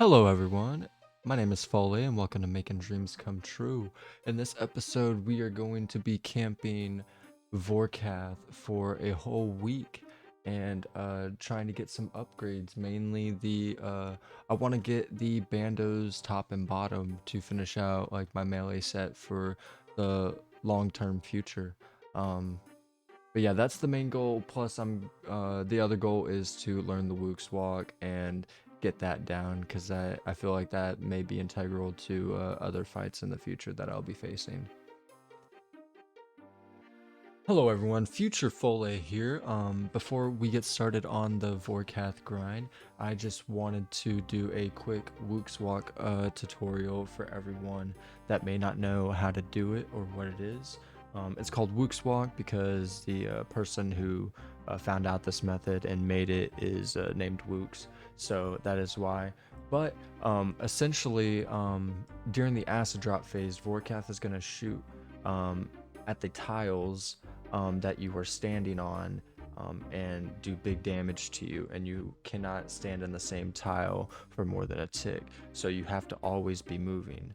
Hello, everyone. My name is Foley, and welcome to Making Dreams Come True. In this episode, we are going to be camping Vorkath for a whole week and trying to get some upgrades. Mainly, I want to get the Bandos top and bottom to finish out like my melee set for the long-term future. Um, but yeah, that's the main goal. Plus, the other goal is to learn the Woox walk and get that down because I feel like that may be integral to other fights in the future that I'll be facing. Hello everyone, Future Foley here. Before we get started on the Vorkath grind, I just wanted to do a quick Woox walk tutorial for everyone that may not know how to do it or what it is. It's called Woox walk because the person who found out this method and made it is named Woox, so that is why. But essentially, during the acid drop phase, Vorkath is going to shoot at the tiles that you are standing on and do big damage to you, and you cannot stand in the same tile for more than a tick, so you have to always be moving.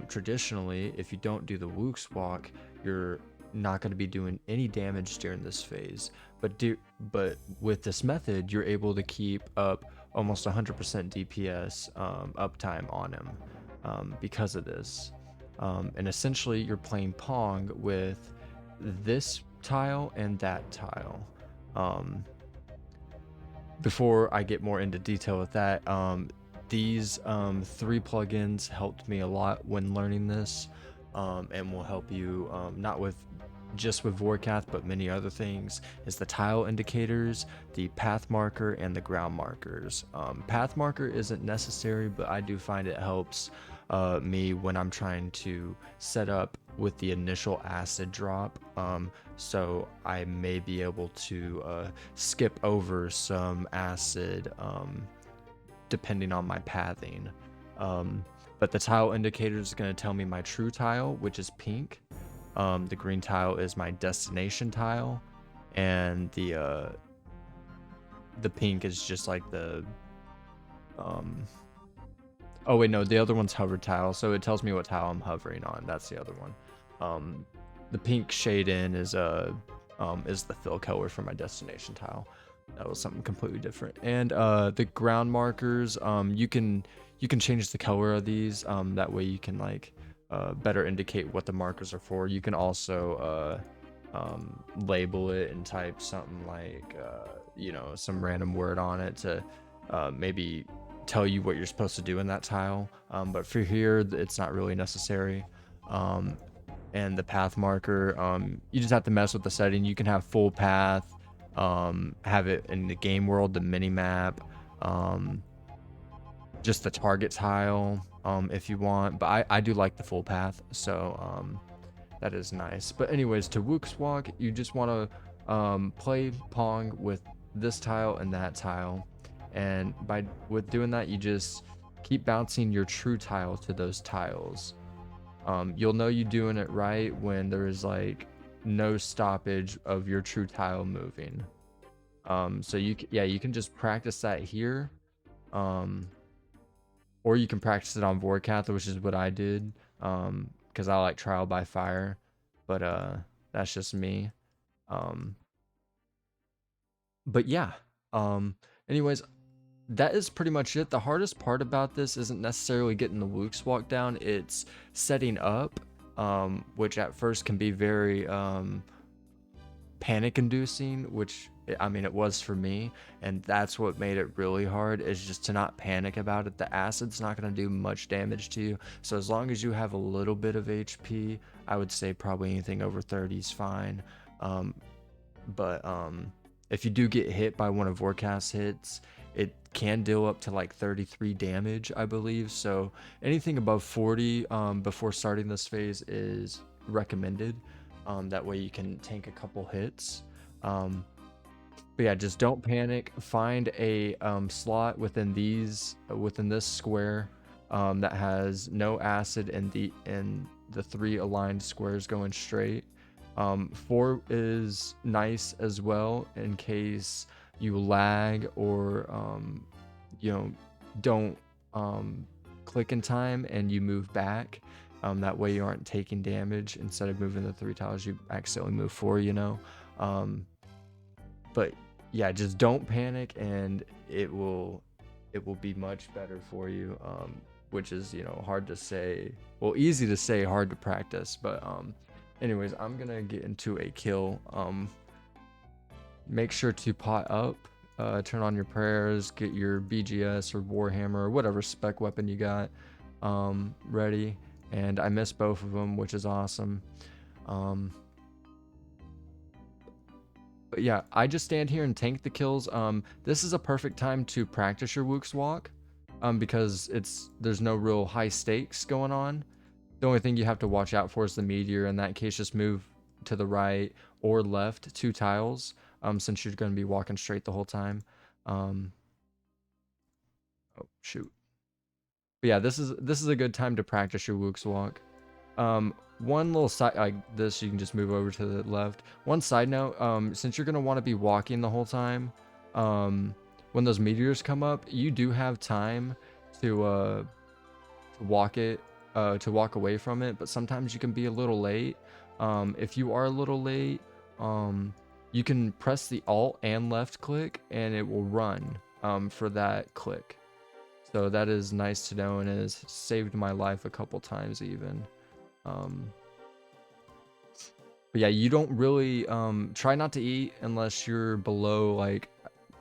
Traditionally, if you don't do the Woox walk, you're not going to be doing any damage during this phase, but with this method you're able to keep up almost 100% DPS uptime on him because of this. And essentially you're playing Pong with this tile and that tile. Before I get more into detail with that, these three plugins helped me a lot when learning this, and will help you not with just with Vorkath but many other things, is the tile indicators, the path marker, and the ground markers. Path marker isn't necessary, but I do find it helps me when I'm trying to set up with the initial acid drop, so I may be able to skip over some acid depending on my pathing. But the tile indicator is going to tell me my true tile, which is pink. The green tile is my destination tile, and the pink is just like the oh wait, no, the other one's hover tile, so it tells me what tile I'm hovering on. That's the other one. The pink shade in is the fill color for my destination tile. That was something completely different. And the ground markers, you can change the color of these. That way you can like better indicate what the markers are for. You can also label it and type something like some random word on it to maybe tell you what you're supposed to do in that tile, but for here it's not really necessary. And the path marker, you just have to mess with the setting. You can have full path, have it in the game world, the mini map, just the target tile if you want, but I do like the full path, so that is nice. But anyways, to Woox walk, you just want to play Pong with this tile and that tile, and with doing that you just keep bouncing your true tile to those tiles. You'll know you're doing it right when there is like no stoppage of your true tile moving. So you can just practice that here, or you can practice it on Vorkath, which is what I did, because I like trial by fire, but that's just me. But yeah, anyways, that is pretty much it. The hardest part about this isn't necessarily getting the Woox walk down, it's setting up, which at first can be very panic inducing, which I mean it was for me, and that's what made it really hard, is just to not panic about it. The acid's not going to do much damage to you, so as long as you have a little bit of HP, I would say probably anything over 30 is fine. But if you do get hit by one of Vorkath's hits, it can deal up to like 33 damage, I believe. So anything above 40 before starting this phase is recommended. That way you can tank a couple hits. But yeah, just don't panic. Find a slot within this square that has no acid and the three aligned squares going straight. 4 is nice as well in case you lag or don't click in time and you move back. That way you aren't taking damage. Instead of moving the 3 tiles, you accidentally move 4, you know. But yeah, just don't panic, and it will be much better for you. Which is, you know, hard to say. Well, easy to say, hard to practice. But anyways, I'm gonna get into a kill. Make sure to pot up, turn on your prayers, get your BGS or Warhammer or whatever spec weapon you got ready. And I missed both of them, which is awesome. But yeah, I just stand here and tank the kills. This is a perfect time to practice your Woox walk, because there's no real high stakes going on. The only thing you have to watch out for is the meteor. In that case, just move to the right or left 2 tiles, since you're going to be walking straight the whole time. Oh shoot. But yeah, this is a good time to practice your Woox walk. One little side, like this, you can just move over to the left. One side note, since you're gonna want to be walking the whole time, when those meteors come up, you do have time to walk away from it, but sometimes you can be a little late. If you are a little late, you can press the alt and left click and it will run for that click. So that is nice to know, and it has saved my life a couple times even. But yeah, you don't really try not to eat unless you're below like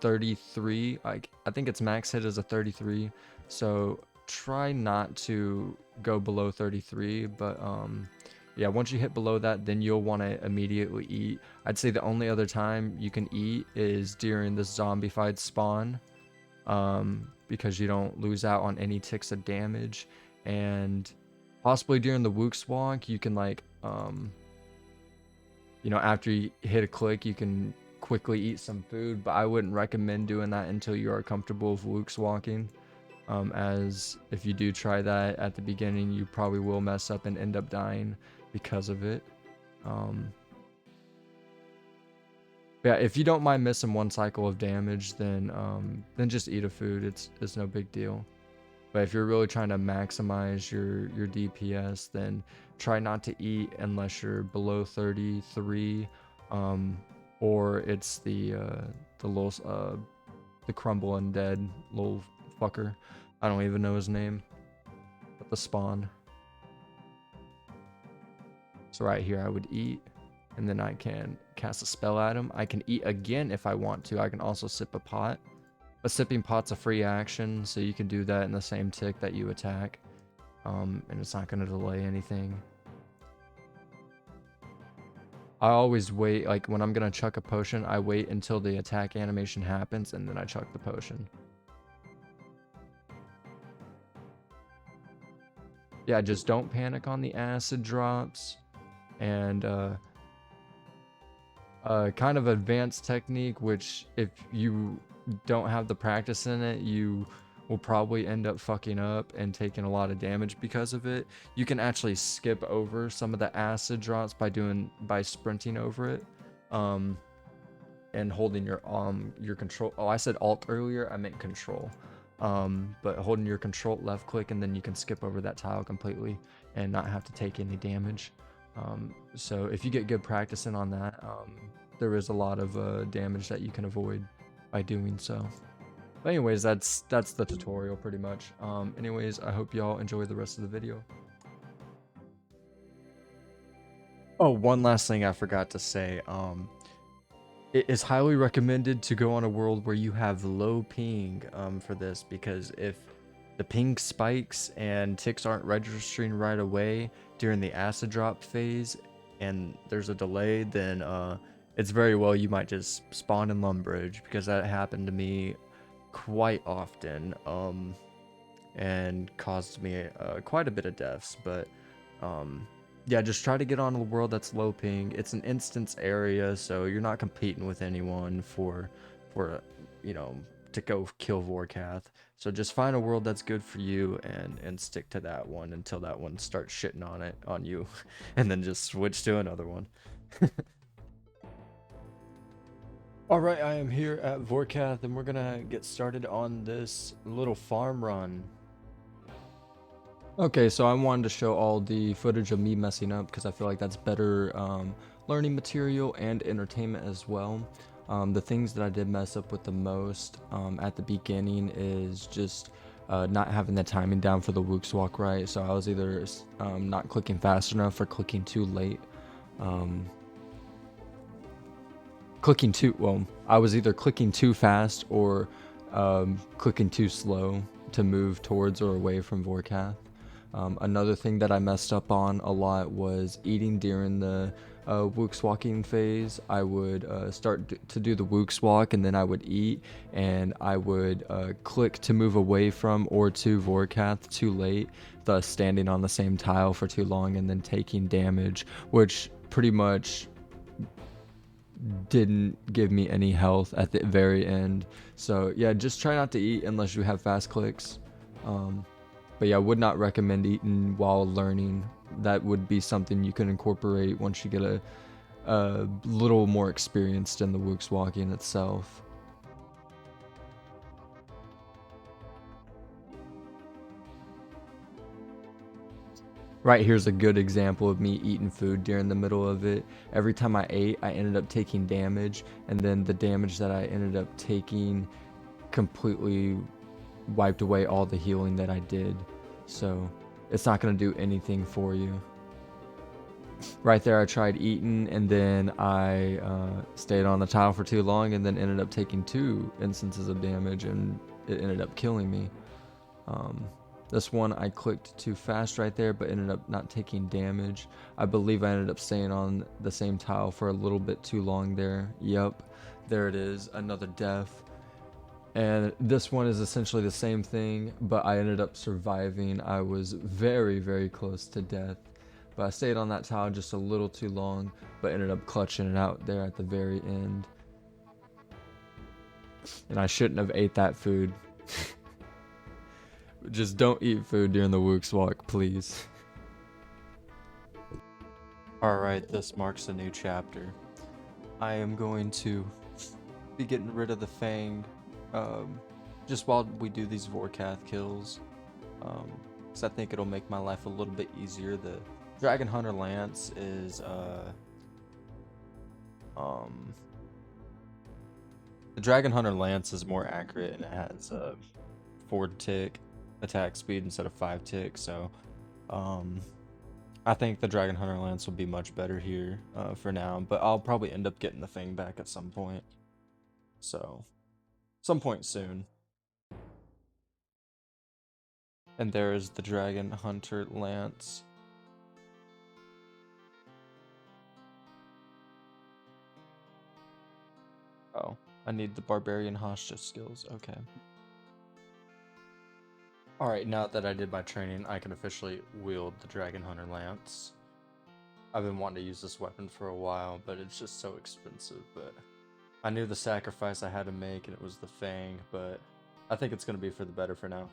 33. Like I think its max hit is a 33, so try not to go below 33. But yeah, once you hit below that, then you'll want to immediately eat. I'd say the only other time you can eat is during the zombified spawn, because you don't lose out on any ticks of damage, and possibly during the Woox walk you can like you know, after you hit a click, you can quickly eat some food, but I wouldn't recommend doing that until you are comfortable with Woox walking. As if you do try that at the beginning, you probably will mess up and end up dying because of it. Yeah, if you don't mind missing 1 cycle of damage, then just eat a food. It's no big deal. But if you're really trying to maximize your DPS, then try not to eat unless you're below 33, or it's the little the crumble undead little fucker. I don't even know his name, but the spawn. So right here I would eat, and then I can cast a spell at him. I can eat again if I want to. I can also sip a pot. A sipping pot's a free action, so you can do that in the same tick that you attack, and it's not going to delay anything. I always wait, like when I'm going to chuck a potion, I wait until the attack animation happens, and then I chuck the potion. Yeah, just don't panic on the acid drops, and kind of advanced technique, which if you don't have the practice in it, you will probably end up fucking up and taking a lot of damage because of it. You can actually skip over some of the acid drops by sprinting over it, and holding your control. Oh, I said alt earlier, I meant control. But holding your control left click, and then you can skip over that tile completely and not have to take any damage. So if you get good practicing on that, there is a lot of damage that you can avoid by doing so. But anyways, that's the tutorial pretty much. Anyways, I hope y'all enjoy the rest of the video. Oh, one last thing I forgot to say. It is highly recommended to go on a world where you have low ping for this, because if the ping spikes and ticks aren't registering right away during the acid drop phase and there's a delay, then it's very well you might just spawn in Lumbridge, because that happened to me quite often, and caused me quite a bit of deaths. But yeah, just try to get on a world that's low ping. It's an instance area, so you're not competing with anyone for you know, to go kill Vorkath. So just find a world that's good for you and stick to that one until that one starts shitting on you, and then just switch to another one. Alright, I am here at Vorkath, and we're gonna get started on this little farm run. Okay, so I wanted to show all the footage of me messing up because I feel like that's better learning material and entertainment as well. The things that I did mess up with the most at the beginning is just not having the timing down for the Woox walk right. So I was either not clicking fast enough or clicking too late. Um, I was either clicking too fast or clicking too slow to move towards or away from Vorkath. Another thing that I messed up on a lot was eating during the Woox walking phase. I would to do the Woox walk and then I would eat and I would click to move away from or to Vorkath too late, thus standing on the same tile for too long and then taking damage, which pretty much didn't give me any health at the very end. So yeah, just try not to eat unless you have fast clicks. But yeah, I would not recommend eating while learning. That would be something you can incorporate once you get a little more experienced in the Woox walking itself. Right here's a good example of me eating food during the middle of it. Every time I ate, I ended up taking damage, and then the damage that I ended up taking completely wiped away all the healing that I did. So it's not going to do anything for you. Right there, I tried eating, and then I stayed on the tile for too long, and then ended up taking 2 instances of damage, and it ended up killing me. Um, this one I clicked too fast right there, but ended up not taking damage. I believe I ended up staying on the same tile for a little bit too long there. Yep, there it is, another death. And this one is essentially the same thing, but I ended up surviving. I was very, very close to death. But I stayed on that tile just a little too long, but ended up clutching it out there at the very end. And I shouldn't have ate that food. Just don't eat food during the Woox walk, please. Alright, this marks a new chapter. I am going to be getting rid of the Fang just while we do these Vorkath kills. Because I think it'll make my life a little bit easier. The Dragon Hunter Lance is the Dragon Hunter Lance is more accurate and it has 4 tick attack speed instead of 5 tick, so I think the Dragon Hunter Lance will be much better here for now, but I'll probably end up getting the Fang back at some point. So, some point soon. And there is the Dragon Hunter Lance. Oh, I need the Barbarian Hostage skills. Okay. Alright, now that I did my training, I can officially wield the Dragon Hunter Lance. I've been wanting to use this weapon for a while, but it's just so expensive, but I knew the sacrifice I had to make and it was the Fang, but I think it's going to be for the better for now.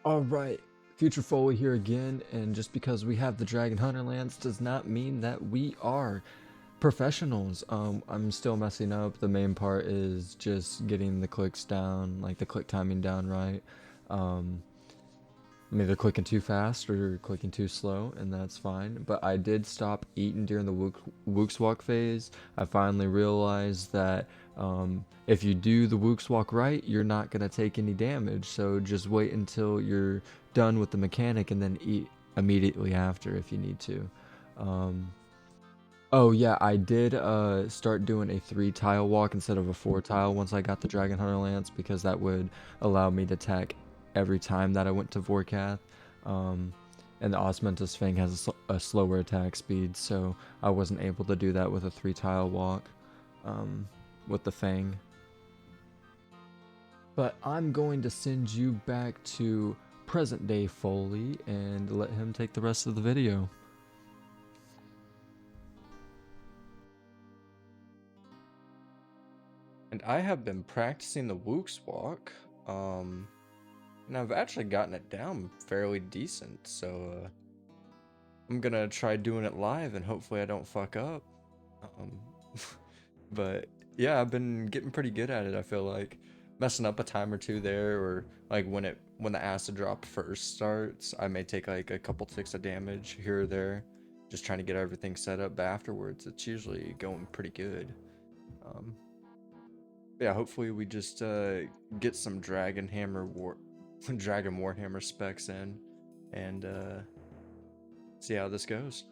Alright, Future Foley here again, and just because we have the Dragon Hunter Lance does not mean that we are professionals. I'm still messing up. The main part is just getting the clicks down, like the click timing down right. I'm either clicking too fast or clicking too slow, and that's fine. But I did stop eating during the Woox walk phase. I finally realized that if you do the Woox walk right, you're not going to take any damage. So just wait until you're done with the mechanic and then eat immediately after if you need to. Oh yeah, I did start doing a 3-tile walk instead of a 4-tile once I got the Dragon Hunter Lance, because that would allow me to attack every time that I went to Vorkath. And the Osmanthus Fang has a slower attack speed, so I wasn't able to do that with a 3-tile walk with the Fang. But I'm going to send you back to present day Foley and let him take the rest of the video. And I have been practicing the Woox walk, and I've actually gotten it down fairly decent, so I'm gonna try doing it live and hopefully I don't fuck up. But yeah, I've been getting pretty good at it, I feel like. messing up a time or two there, or like when the acid drop first starts, I may take like a couple ticks of damage here or there, just trying to get everything set up. But afterwards, it's usually going pretty good. Um, yeah, hopefully we just get some Dragon Warhammer specs in, and see how this goes.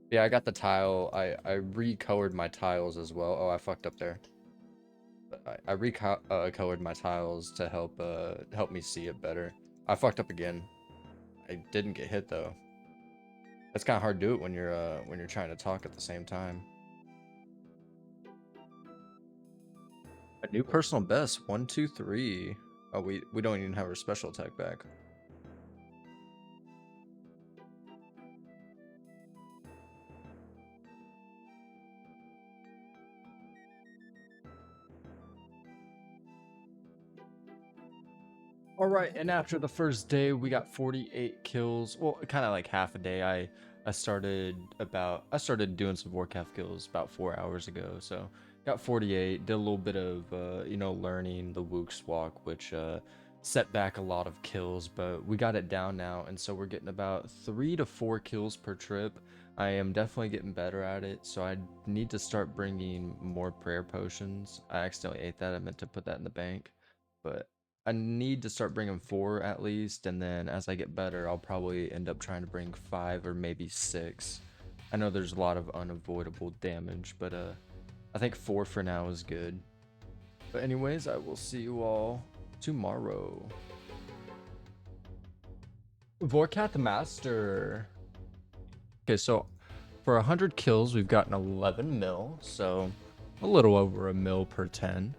Yeah, I got the tile. I recolored my tiles as well. Oh, I fucked up there. I recolored my tiles to help me see it better. I fucked up again. I didn't get hit though. That's kind of hard to do it when you're trying to talk at the same time. A new personal best, 123. Oh, we don't even have our special attack back. All right, and after the first day, we got 48 kills. Well, kind of like half a day. I started doing some Vorkath kills about 4 hours ago, so got 48. Did a little bit of learning the Woox walk, which set back a lot of kills, but we got it down now, and so we're getting about 3 to 4 kills per trip. I am definitely getting better at it, so I need to start bringing more prayer potions. I accidentally ate that. I meant to put that in the bank, but I need to start bringing 4 at least, and then as I get better, I'll probably end up trying to bring 5 or maybe 6. I know there's a lot of unavoidable damage, but I think 4 for now is good. But anyways, I will see you all tomorrow. Vorkath Master. Okay, so for 100 kills, we've gotten 11 mil, so a little over a mil per 10.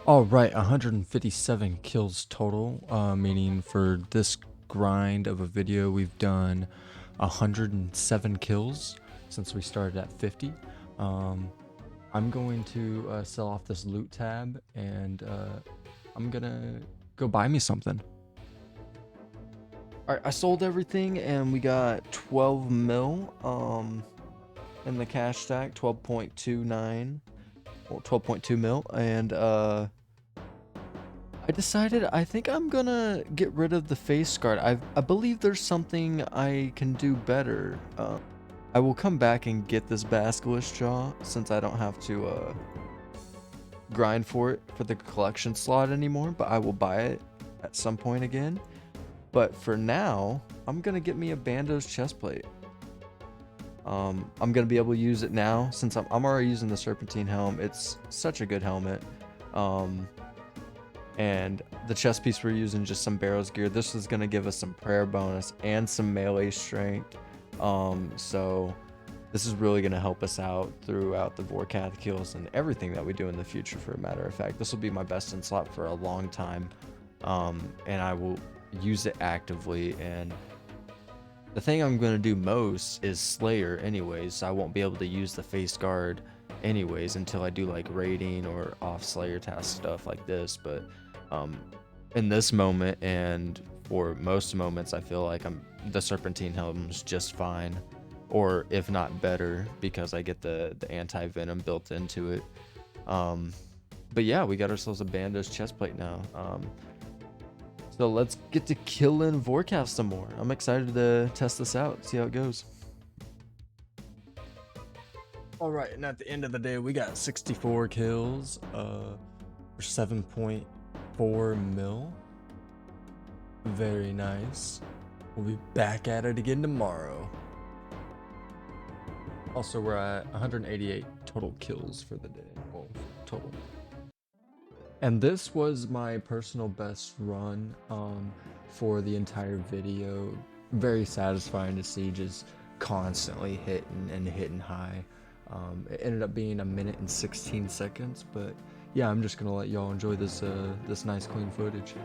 All right, 157 kills total, meaning for this grind of a video, we've done 107 kills since we started at 50. I'm going to sell off this loot tab, and I'm gonna go buy me something. All right, I sold everything, and we got 12 mil in the cash stack, 12.29. Well, 12.2 mil, and I decided I think I'm gonna get rid of the face guard. I believe there's something I can do better. I will come back and get this basilisk jaw since I don't have to grind for it for the collection slot anymore, but I will buy it at some point again. But for now, I'm gonna get me a Bandos chestplate. I'm gonna be able to use it now since I'm already using the serpentine helm. It's such a good helmet. And the chest piece we're using just some barrels gear. This is gonna give us some prayer bonus and some melee strength. So this is really gonna help us out throughout the Vorkath kills and everything that we do in the future. For a matter of fact, this will be my best in slot for a long time, and I will use it actively. And the thing I'm going to do most is Slayer anyways, so I won't be able to use the face guard anyways until I do like raiding or off Slayer task stuff like this. But in this moment and for most moments, I feel like the Serpentine Helm's just fine, or if not better, because I get the anti-venom built into it. But yeah, we got ourselves a Bandos chestplate now. So let's get to killing Vorkath some more. I'm excited to test this out, see how it goes. All right, and at the end of the day, we got 64 kills for 7.4 mil. Very nice. We'll be back at it again tomorrow. Also, we're at 188 total kills for the day. Well, total. And this was my personal best run for the entire video. Very satisfying to see, just constantly hitting high. It ended up being 1 minute and 16 seconds, but yeah, I'm just gonna let y'all enjoy this this nice clean footage.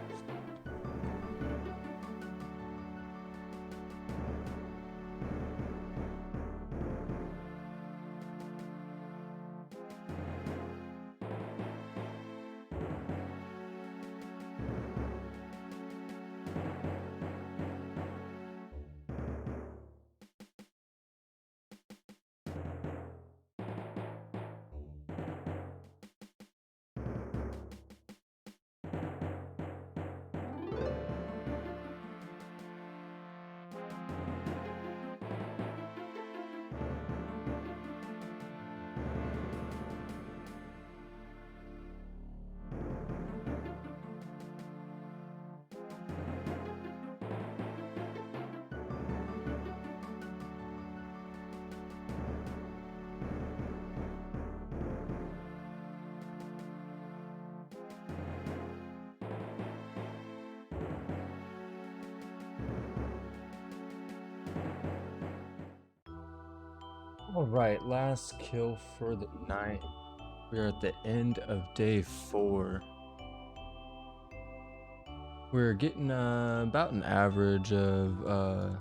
All right, last kill for the night. We are at the end of day 4. We're getting about an average of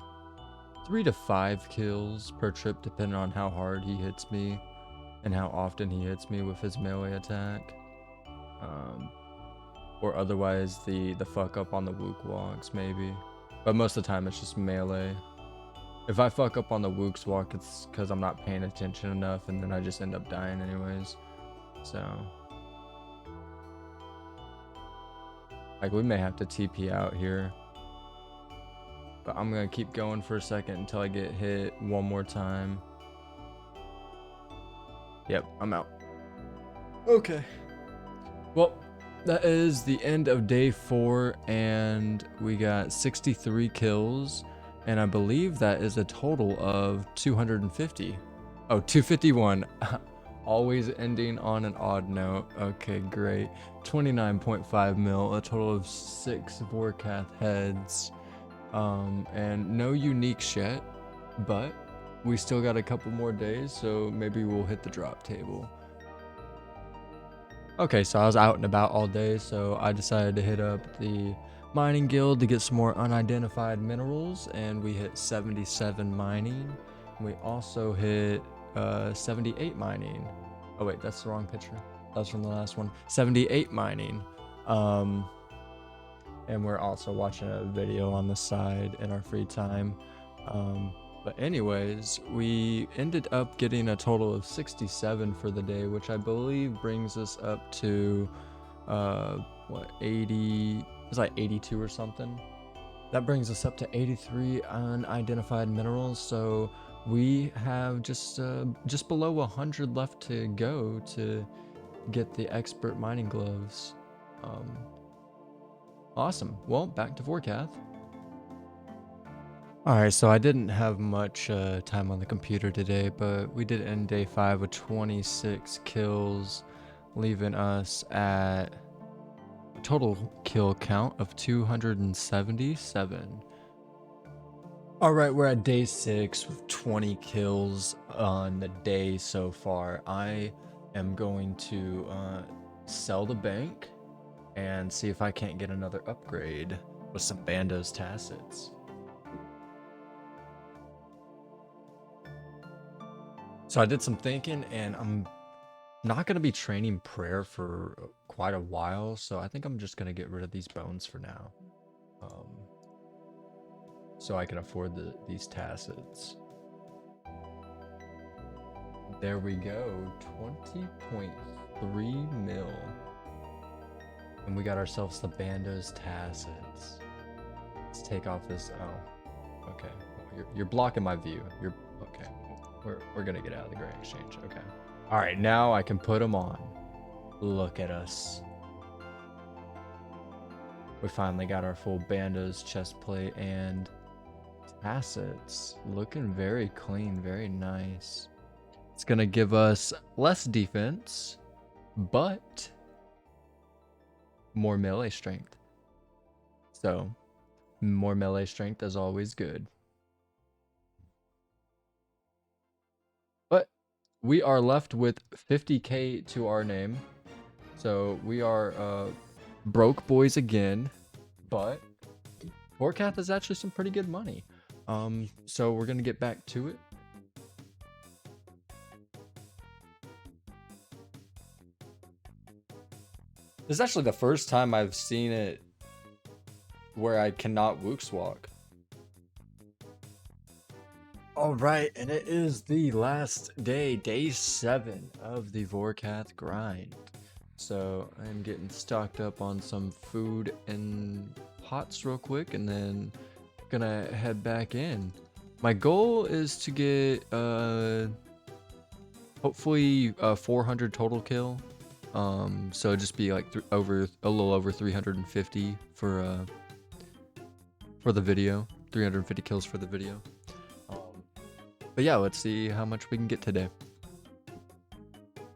3 to 5 kills per trip, depending on how hard he hits me and how often he hits me with his melee attack. Or otherwise the fuck up on the Woox walks maybe. But most of the time it's just melee. If I fuck up on the Woox walk, it's because I'm not paying attention enough, and then I just end up dying anyways. So, like, we may have to TP out here. But I'm gonna keep going for a second until I get hit one more time. Yep, I'm out. Okay. Well, that is the end of day 4, and we got 63 kills. And I believe that is a total of 250. Oh, 251. Always ending on an odd note. Okay, great. 29.5 mil, a total of 6 Vorkath heads. And no uniques yet, but we still got a couple more days, so maybe we'll hit the drop table. Okay, so I was out and about all day, so I decided to hit up the mining guild to get some more unidentified minerals, and we hit 77 mining. We also hit 78 mining. Oh wait, that's the wrong picture. That was from the last one. 78 mining. And we're also watching a video on the side in our free time. But anyways, we ended up getting a total of 67 for the day, which I believe brings us up to what, 80? It's like 82 or something. That brings us up to 83 unidentified minerals, so we have just below 100 left to go to get the expert mining gloves. Awesome. Well, back to Vorkath. Alright, so I didn't have much time on the computer today, but we did end day 5 with 26 kills, leaving us at a total kill count of 277. Alright, we're at day 6 with 20 kills on the day so far. I am going to sell the bank and see if I can't get another upgrade with some Bandos tassets. So I did some thinking, and I'm not going to be training prayer for quite a while, so I think I'm just going to get rid of these bones for now. So I can afford these tassets. There we go, 20.3 mil. And we got ourselves the Bandos tassets. Let's take off this, oh, okay. You're blocking my view. You're, okay. We're gonna get out of the Great Exchange, okay. All right, now I can put them on. Look at us. We finally got our full Bandos chestplate and tassets. Looking very clean, very nice. It's gonna give us less defense, but more melee strength. So, more melee strength is always good. But we are left with 50k to our name. So we are broke boys again, but Vorkath is actually some pretty good money. So we're gonna get back to it. This is actually the first time I've seen it where I cannot Woox walk. Alright, and it is the last day, day 7 of the Vorkath grind. So I'm getting stocked up on some food and pots real quick, and then gonna head back in. My goal is to get hopefully 400 total kill. So just be like a little over 350 for the video. 350 kills for the video. But yeah, let's see how much we can get today.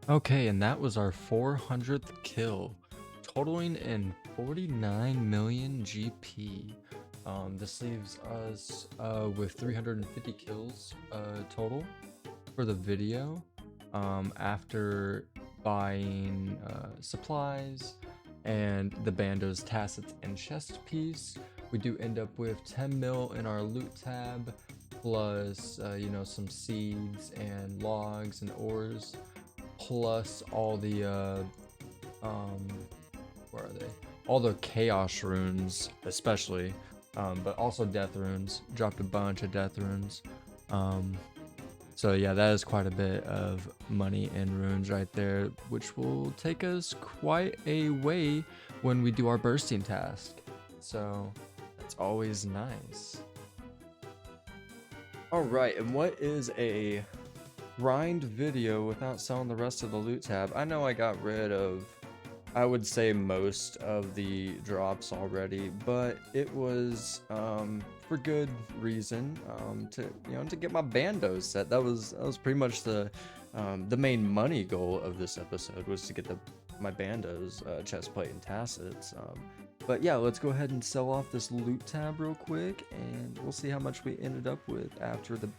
Okay, and that was our 400th kill, totaling in 49 million GP. This leaves us with 350 kills total for the video, after buying supplies and the Bandos tassets and chest piece, we do end up with 10 mil in our loot tab, plus you know, some seeds and logs and ores, plus all the where are they? All the chaos runes, especially, but also death runes. Dropped a bunch of death runes. So yeah, that is quite a bit of money in runes right there, which will take us quite a way when we do our bursting task. So that's always nice. All right, and what is a grind video without selling the rest of the loot tab? I know I got rid of, I would say, most of the drops already, but it was for good reason, to get my Bandos set. That was pretty much the main money goal of this episode, was to get my Bandos chestplate and tassets. But yeah, let's go ahead and sell off this loot tab real quick, and we'll see how much we ended up with after the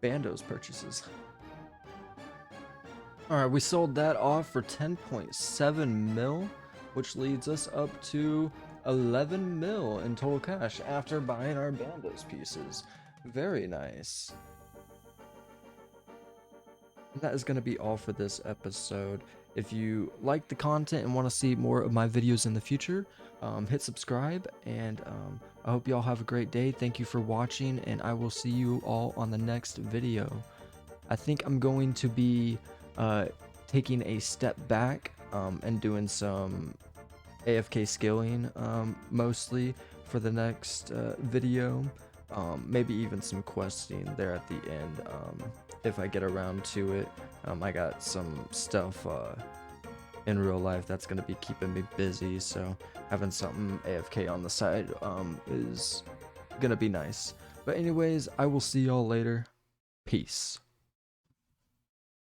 Bandos purchases. Alright, we sold that off for 10.7 mil, which leads us up to 11 mil in total cash after buying our Bandos pieces. Very nice. That is going to be all for this episode. If you like the content and want to see more of my videos in the future, hit subscribe, and I hope you all have a great day. Thank you for watching, and I will see you all on the next video. I think I'm going to be taking a step back and doing some AFK skilling mostly for the next video. Maybe even some questing there at the end if I get around to it. I got some stuff in real life that's going to be keeping me busy, so having something AFK on the side is going to be nice. But anyways, I will see y'all later. Peace.